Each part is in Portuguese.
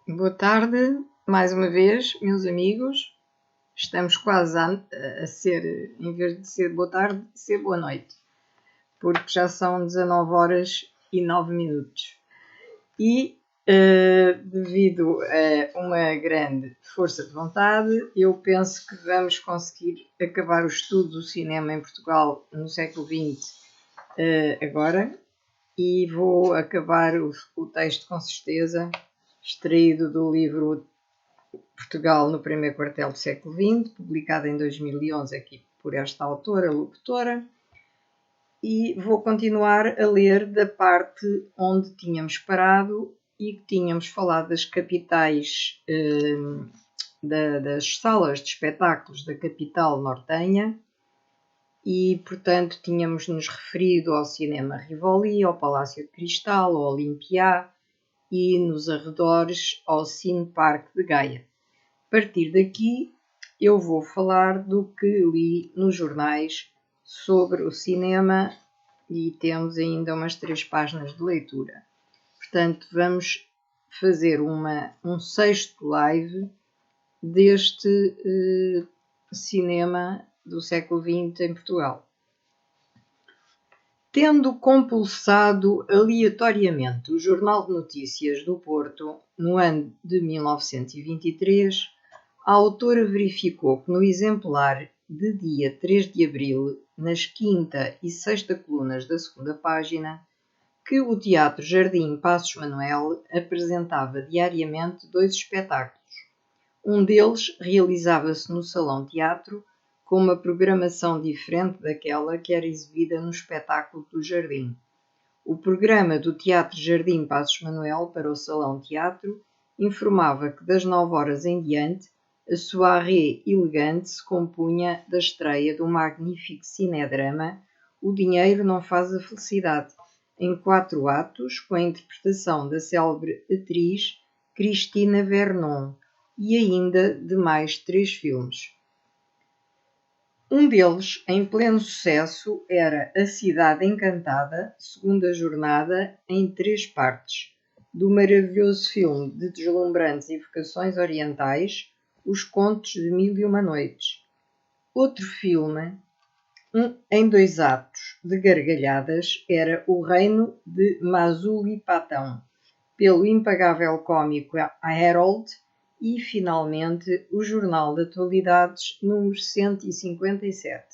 Boa tarde, mais uma vez, meus amigos. Estamos quase a ser, em vez de ser boa tarde, ser boa noite, porque já são 19 horas e 9 minutos. E, devido a uma grande força de vontade, eu penso que vamos conseguir acabar o estudo do cinema em Portugal no século XX agora. E vou acabar o texto com certeza, extraído do livro Portugal no primeiro quartel do século XX, publicado em 2011 aqui por esta autora, locutora, e vou continuar a ler da parte onde tínhamos parado e que tínhamos falado das capitais, das salas de espetáculos da capital nortenha, e, portanto, tínhamos nos referido ao Cinema Rivoli, ao Palácio de Cristal, ao Olympia e, nos arredores, ao Cine Parque de Gaia. A partir daqui, eu vou falar do que li nos jornais sobre o cinema e temos ainda umas 3 páginas de leitura. Portanto, vamos fazer um sexto live deste cinema do século XX em Portugal. Tendo compulsado aleatoriamente o Jornal de Notícias do Porto no ano de 1923, a autora verificou que no exemplar de dia 3 de abril, nas quinta e sexta colunas da segunda página, que o Teatro Jardim Passos Manuel apresentava diariamente 2 espetáculos. Um deles realizava-se no Salão Teatro, com uma programação diferente daquela que era exibida no espetáculo do Jardim. O programa do Teatro Jardim Passos Manuel para o Salão Teatro informava que das 9 horas em diante a soirée elegante se compunha da estreia do magnífico cinedrama O Dinheiro Não Faz a Felicidade, em 4 atos, com a interpretação da célebre atriz Cristina Vernon e ainda de mais 3 filmes. Um deles, em pleno sucesso, era A Cidade Encantada, segunda jornada, em 3 partes, do maravilhoso filme de deslumbrantes evocações orientais, Os Contos de Mil e Uma Noites. Outro filme, em 2 atos, de gargalhadas, era O Reino de Masulipatam, pelo impagável cómico Harold, e, finalmente, o Jornal de Atualidades, número 157.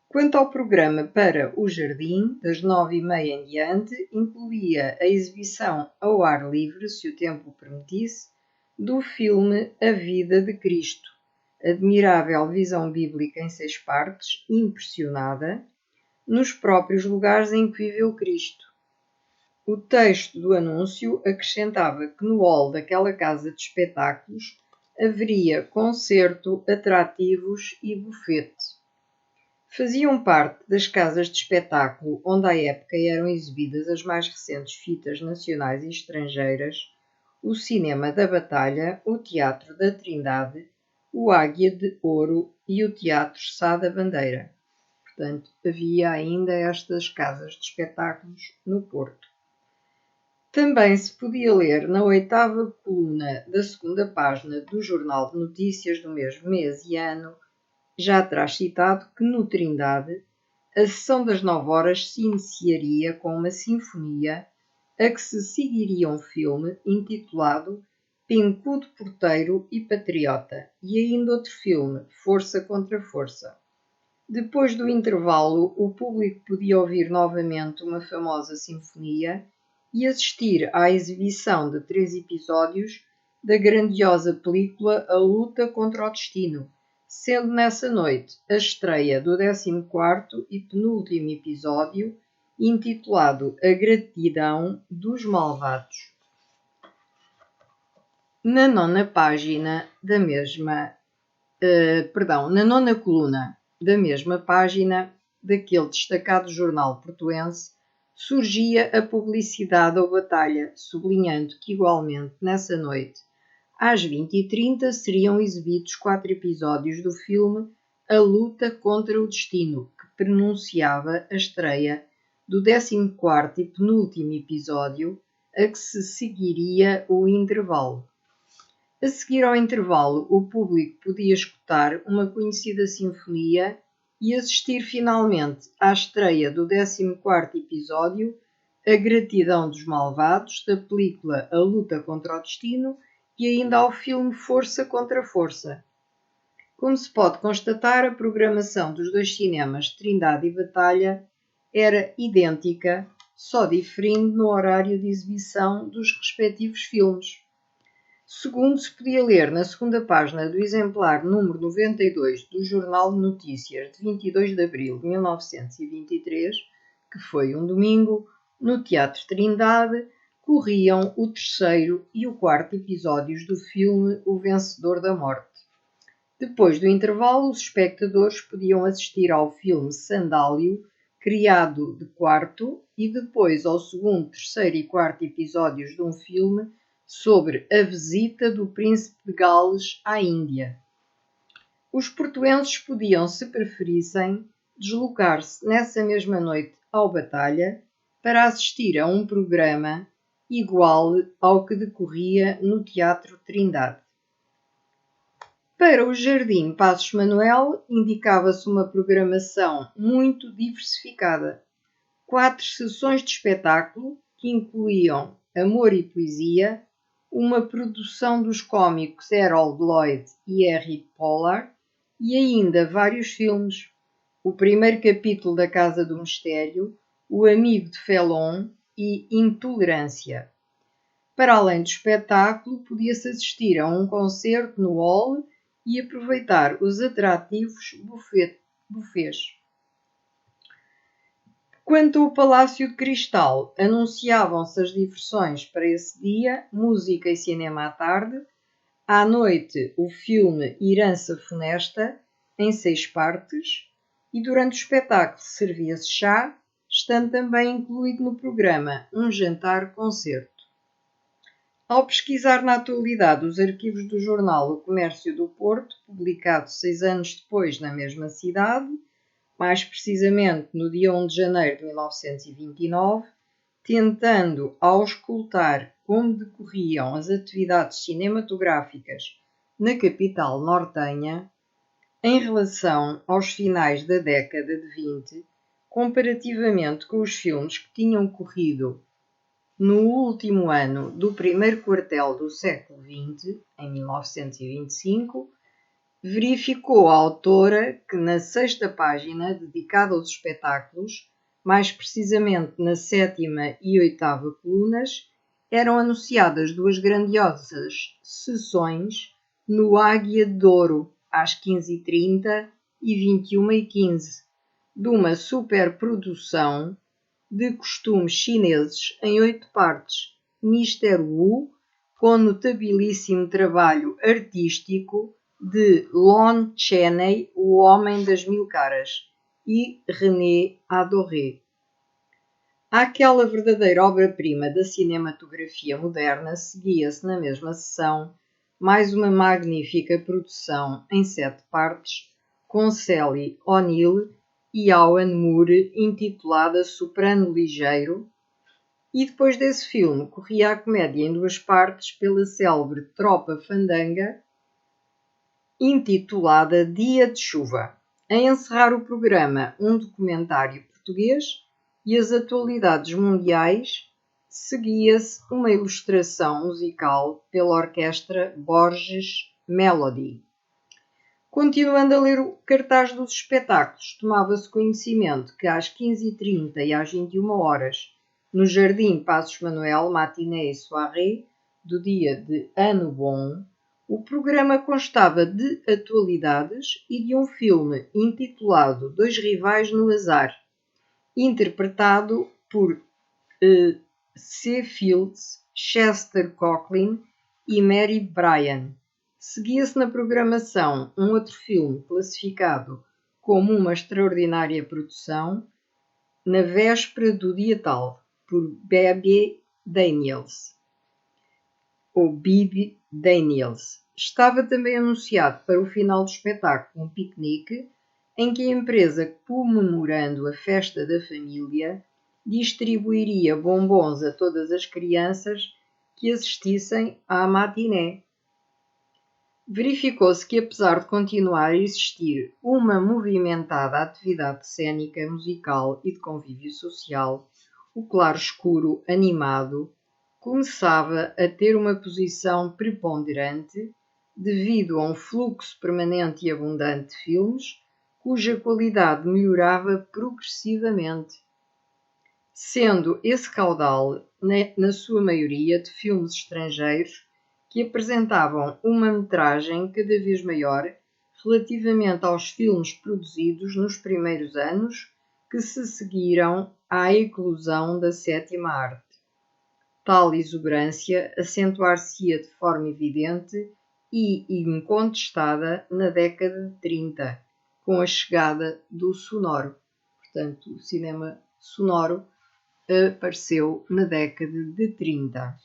Quanto ao programa para o Jardim, das 9h30 em diante, incluía a exibição ao ar livre, se o tempo o permitisse, do filme A Vida de Cristo, admirável visão bíblica em 6 partes, impressionada, nos próprios lugares em que viveu Cristo. O texto do anúncio acrescentava que no hall daquela casa de espetáculos haveria concerto, atrativos e bufete. Faziam parte das casas de espetáculo onde à época eram exibidas as mais recentes fitas nacionais e estrangeiras, o Cinema da Batalha, o Teatro da Trindade, o Águia de Ouro e o Teatro Sá da Bandeira. Portanto, havia ainda estas casas de espetáculos no Porto. Também se podia ler na 8ª coluna da segunda página do Jornal de Notícias do mesmo mês e ano, já atrás citado, que no Trindade a sessão das 9 horas se iniciaria com uma sinfonia a que se seguiria um filme intitulado Pincudo Porteiro e Patriota e ainda outro filme, Força contra Força. Depois do intervalo, o público podia ouvir novamente uma famosa sinfonia e assistir à exibição de 3 episódios da grandiosa película A Luta contra o Destino, sendo nessa noite a estreia do 14º e penúltimo episódio, intitulado A Gratidão dos Malvados. Na 9ª página da mesma, na 9ª coluna da mesma página daquele destacado jornal portuense, surgia a publicidade ou batalha, sublinhando que igualmente nessa noite, às 20h30, seriam exibidos 4 episódios do filme A Luta contra o Destino, que prenunciava a estreia do 14º e penúltimo episódio a que se seguiria o intervalo. A seguir ao intervalo, o público podia escutar uma conhecida sinfonia e assistir finalmente à estreia do 14º episódio, A Gratidão dos Malvados, da película A Luta contra o Destino, e ainda ao filme Força contra Força. Como se pode constatar, a programação dos dois cinemas Trindade e Batalha era idêntica, só diferindo no horário de exibição dos respectivos filmes. Segundo se podia ler na segunda página do exemplar número 92 do Jornal de Notícias de 22 de abril de 1923, que foi um domingo, no Teatro Trindade, corriam o 3º e o 4º episódios do filme O Vencedor da Morte. Depois do intervalo, os espectadores podiam assistir ao filme Sandálio, criado de quarto, e depois ao 2º, 3º e 4º episódios de um filme sobre a visita do príncipe de Gales à Índia. Os portuenses podiam, se preferissem, deslocar-se nessa mesma noite ao Batalha para assistir a um programa igual ao que decorria no Teatro Trindade. Para o Jardim Passos Manuel, indicava-se uma programação muito diversificada. 4 sessões de espetáculo, que incluíam Amor e Poesia, uma produção dos cómicos Harold Lloyd e Harry Pollard, e ainda vários filmes. O primeiro capítulo da Casa do Mistério, O Amigo de Felon e Intolerância. Para além do espetáculo, podia-se assistir a um concerto no hall e aproveitar os atrativos buffets. Quanto ao Palácio de Cristal, anunciavam-se as diversões para esse dia, música e cinema à tarde, à noite o filme Herança Funesta, em 6 partes, e durante o espetáculo servia-se chá, estando também incluído no programa um jantar-concerto. Ao pesquisar na atualidade os arquivos do jornal O Comércio do Porto, publicado 6 anos depois na mesma cidade, mais precisamente no dia 1 de janeiro de 1929, tentando auscultar como decorriam as atividades cinematográficas na capital nortenha, em relação aos finais da década de 20, comparativamente com os filmes que tinham corrido no último ano do primeiro quartel do século XX, em 1925, verificou a autora que na 6ª página, dedicada aos espetáculos, mais precisamente na 7ª e 8ª colunas, eram anunciadas 2 grandiosas sessões no Águia de Ouro, às 15h30 e 21h15, de uma superprodução de costumes chineses em 8 partes, Mr. Wu, com notabilíssimo trabalho artístico de Lon Chaney, o Homem das Mil Caras, e René Adoré. Àquela verdadeira obra-prima da cinematografia moderna seguia-se na mesma sessão mais uma magnífica produção em 7 partes, com Sally O'Neill e Alan Moore, intitulada Soprano Ligeiro, e depois desse filme corria a comédia em 2 partes pela célebre Tropa Fandanga, intitulada Dia de Chuva. A encerrar o programa, um documentário português e as atualidades mundiais, seguia-se uma ilustração musical pela orquestra Borges Melody. Continuando a ler o cartaz dos espetáculos, tomava-se conhecimento que às 15h30 e às 21h, no Jardim Passos Manuel Matinée e Soirée, do dia de Ano Bom, o programa constava de atualidades e de um filme intitulado Dois Rivais no Azar, interpretado por C. Fields, Chester Cochlin e Mary Bryan. Seguia-se na programação um outro filme classificado como uma extraordinária produção, Na Véspera do Dia Tal, por Bebe Daniels. Estava também anunciado para o final do espetáculo um piquenique em que a empresa, comemorando a festa da família, distribuiria bombons a todas as crianças que assistissem à matiné. Verificou-se que, apesar de continuar a existir uma movimentada atividade cênica, musical e de convívio social, o claro-escuro animado começava a ter uma posição preponderante devido a um fluxo permanente e abundante de filmes, cuja qualidade melhorava progressivamente, sendo esse caudal, na sua maioria, de filmes estrangeiros que apresentavam uma metragem cada vez maior relativamente aos filmes produzidos nos primeiros anos que se seguiram à eclosão da sétima arte. Tal exuberância acentuar-se-ia de forma evidente e incontestada na década de 30, com a chegada do sonoro. Portanto, o cinema sonoro apareceu na década de 30.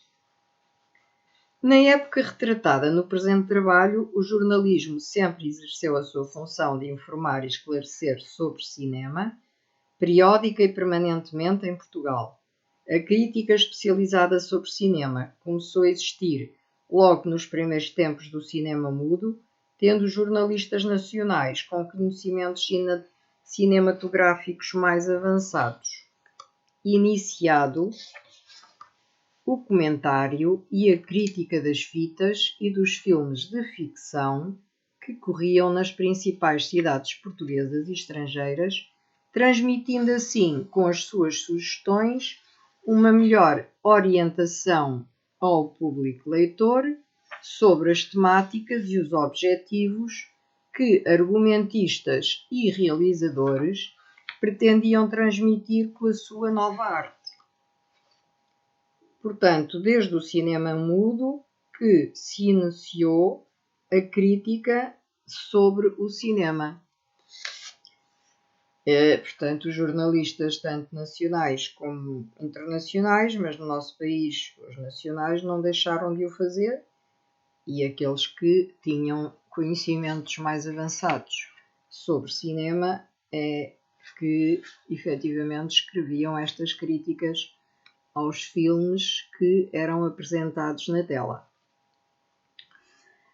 Na época retratada no presente trabalho, o jornalismo sempre exerceu a sua função de informar e esclarecer sobre cinema, periódica e permanentemente em Portugal. A crítica especializada sobre cinema começou a existir logo nos primeiros tempos do cinema mudo, tendo jornalistas nacionais com conhecimentos cinematográficos mais avançados iniciado o comentário e a crítica das fitas e dos filmes de ficção que corriam nas principais cidades portuguesas e estrangeiras, transmitindo assim, com as suas sugestões, uma melhor orientação ao público leitor sobre as temáticas e os objetivos que argumentistas e realizadores pretendiam transmitir com a sua nova arte. Portanto, desde o cinema mudo que se iniciou a crítica sobre o cinema. Portanto, os jornalistas, tanto nacionais como internacionais, mas no nosso país os nacionais não deixaram de o fazer, e aqueles que tinham conhecimentos mais avançados sobre cinema que efetivamente escreviam estas críticas aos filmes que eram apresentados na tela.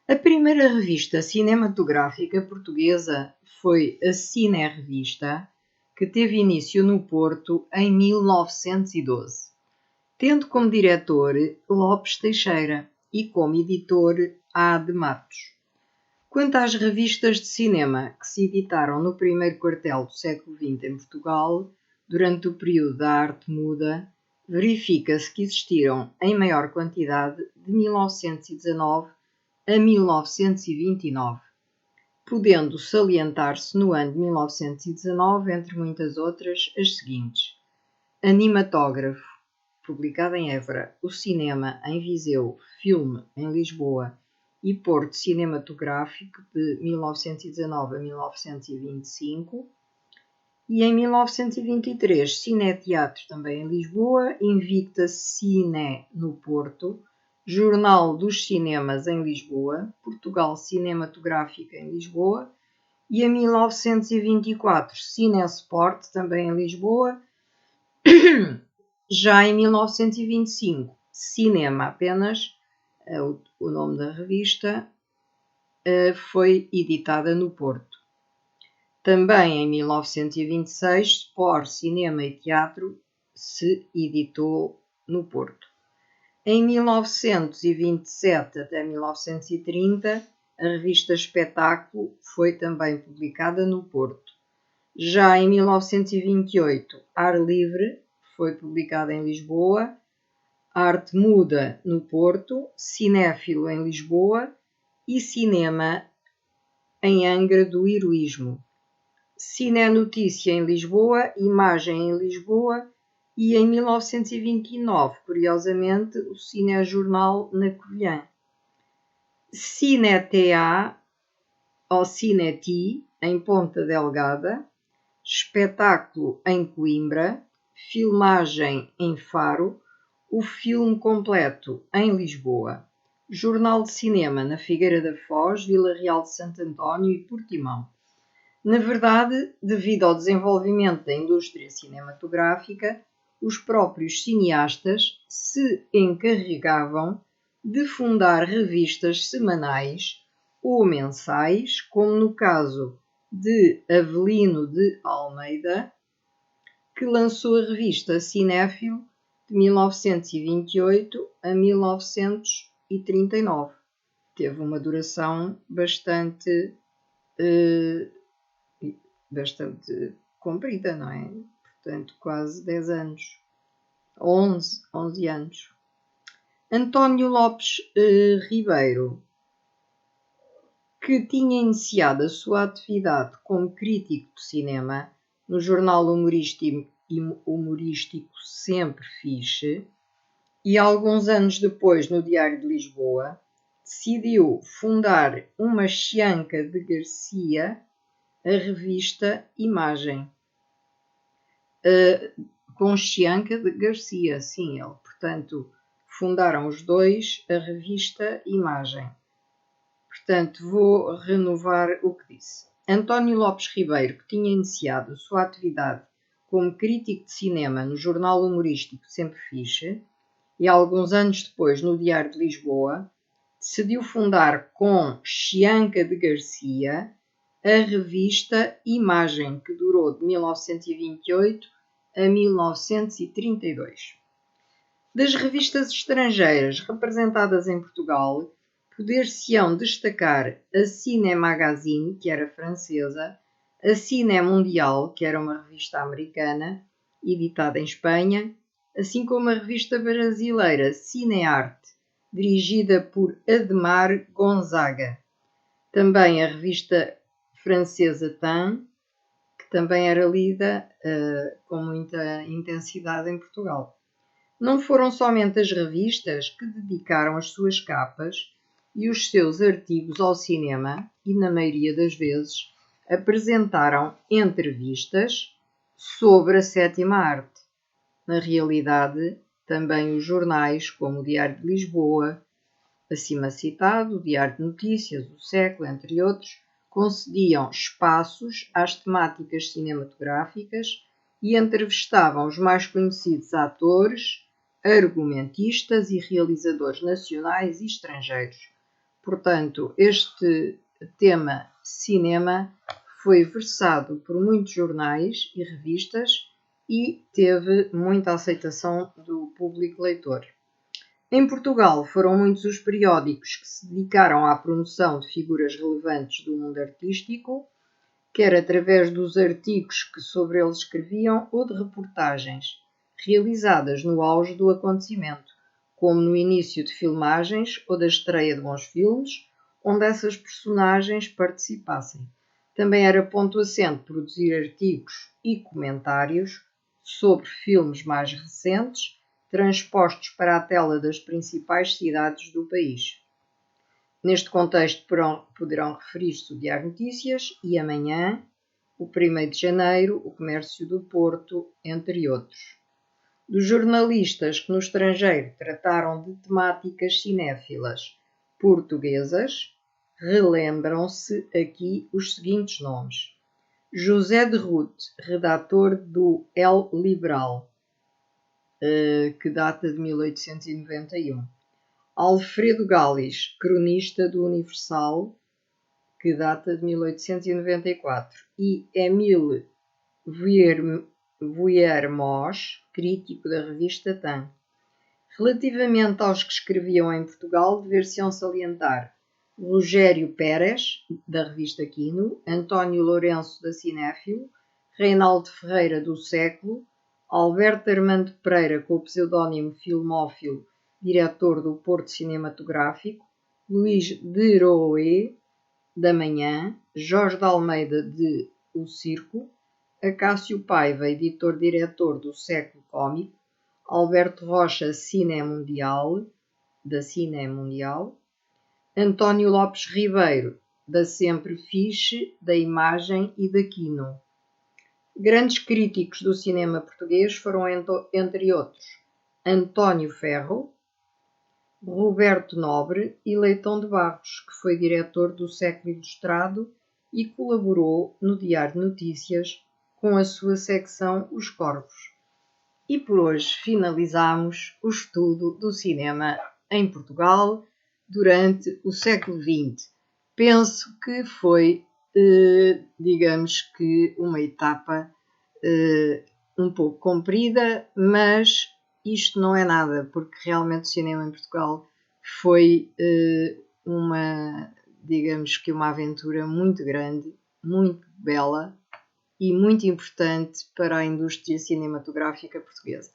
A primeira revista cinematográfica portuguesa foi a Cine Revista, que teve início no Porto em 1912, tendo como diretor Lopes Teixeira e como editor A. de Matos. Quanto às revistas de cinema que se editaram no primeiro quartel do século XX em Portugal, durante o período da arte muda, verifica-se que existiram em maior quantidade de 1919 a 1929, podendo salientar-se no ano de 1919, entre muitas outras, as seguintes: Animatógrafo, publicado em Évora, O Cinema em Viseu, Filme em Lisboa e Porto Cinematográfico, de 1919 a 1925, e em 1923, Cineteatro, também em Lisboa, Invicta Cine no Porto, Jornal dos Cinemas em Lisboa, Portugal Cinematográfica em Lisboa, e em 1924, Cinesport, também em Lisboa. Já em 1925, Cinema apenas, o nome da revista, foi editada no Porto. Também em 1926, Sport, Cinema e Teatro se editou no Porto. Em 1927 até 1930, a revista Espetáculo foi também publicada no Porto. Já em 1928, Ar Livre foi publicada em Lisboa, Arte Muda no Porto, Cinéfilo em Lisboa e Cinema em Angra do Heroísmo. Cine Notícia em Lisboa, Imagem em Lisboa e em 1929, curiosamente, o Cine Jornal na Covilhã. Cine-TA ou Cine-T em Ponta Delgada, Espetáculo em Coimbra, Filmagem em Faro, o Filme Completo em Lisboa, Jornal de Cinema na Figueira da Foz, Vila Real de Santo António e Portimão. Na verdade, devido ao desenvolvimento da indústria cinematográfica, os próprios cineastas se encarregavam de fundar revistas semanais ou mensais, como no caso de Avelino de Almeida, que lançou a revista Cinéfilo de 1928 a 1939. Teve uma duração bastante comprida, não é? Portanto, quase 10 anos. 11 anos. António Lopes Ribeiro, que tinha iniciado a sua atividade como crítico de cinema no jornal humorístico Sempre Fixe, e alguns anos depois no Diário de Lisboa, decidiu fundar uma Chianca de Garcia, a revista Imagem. Com Chianca de Garcia, sim, ele. Portanto, fundaram os dois a revista Imagem. Portanto, vou renovar o que disse. António Lopes Ribeiro, que tinha iniciado a sua atividade como crítico de cinema no jornal humorístico Sempre Fixe, e alguns anos depois no Diário de Lisboa, decidiu fundar com Chianca de Garcia a revista Imagem, que durou de 1928 a 1932. Das revistas estrangeiras representadas em Portugal, poder-se-ão destacar a Ciné Magazine, que era francesa, a Ciné Mundial, que era uma revista americana, editada em Espanha, assim como a revista brasileira Cinearte, dirigida por Ademar Gonzaga. Também a revista francesa Temps, que também era lida com muita intensidade em Portugal. Não foram somente as revistas que dedicaram as suas capas e os seus artigos ao cinema e, na maioria das vezes, apresentaram entrevistas sobre a sétima arte. Na realidade, também os jornais, como o Diário de Lisboa, acima citado, o Diário de Notícias, o Século, entre outros, concediam espaços às temáticas cinematográficas e entrevistavam os mais conhecidos atores, argumentistas e realizadores nacionais e estrangeiros. Portanto, este tema cinema foi versado por muitos jornais e revistas e teve muita aceitação do público leitor. Em Portugal foram muitos os periódicos que se dedicaram à promoção de figuras relevantes do mundo artístico, quer através dos artigos que sobre eles escreviam ou de reportagens realizadas no auge do acontecimento, como no início de filmagens ou da estreia de bons filmes, onde essas personagens participassem. Também era ponto assente produzir artigos e comentários sobre filmes mais recentes, transpostos para a tela das principais cidades do país. Neste contexto poderão referir-se o Diário Notícias e amanhã, o 1º de janeiro, o Comércio do Porto, entre outros. Dos jornalistas que no estrangeiro trataram de temáticas cinéfilas portuguesas, relembram-se aqui os seguintes nomes. José de Ruth, redator do El Liberal, que data de 1891. Alfredo Galis, cronista do Universal, que data de 1894. E Émile Vuillermoz, crítico da revista Temps. Relativamente aos que escreviam em Portugal, dever-se-ão salientar Rogério Pérez, da revista Quino, António Lourenço, da Cinéfilo, Reinaldo Ferreira, do Século, Alberto Armando Pereira, com o pseudónimo Filmófilo, diretor do Porto Cinematográfico, Luís de Roé, da Manhã, Jorge de Almeida, de O Circo, Acácio Paiva, editor-diretor do Século Cómico, Alberto Rocha, Ciné Mundial, da Ciné Mundial, António Lopes Ribeiro, da Sempre Fixe, da Imagem e da Quino. Grandes críticos do cinema português foram, entre outros, António Ferro, Roberto Nobre e Leitão de Barros, que foi diretor do Século Ilustrado e colaborou no Diário de Notícias com a sua secção Os Corvos. E por hoje finalizamos o estudo do cinema em Portugal durante o século XX. Penso que foi, digamos que, uma etapa um pouco comprida, mas isto não é nada, porque realmente o cinema em Portugal foi digamos que uma aventura muito grande, muito bela e muito importante para a indústria cinematográfica portuguesa.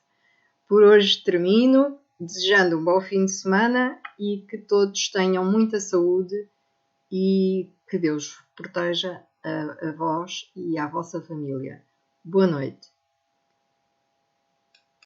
Por hoje termino, desejando um bom fim de semana e que todos tenham muita saúde e que Deus proteja a vós e a vossa família. Boa noite.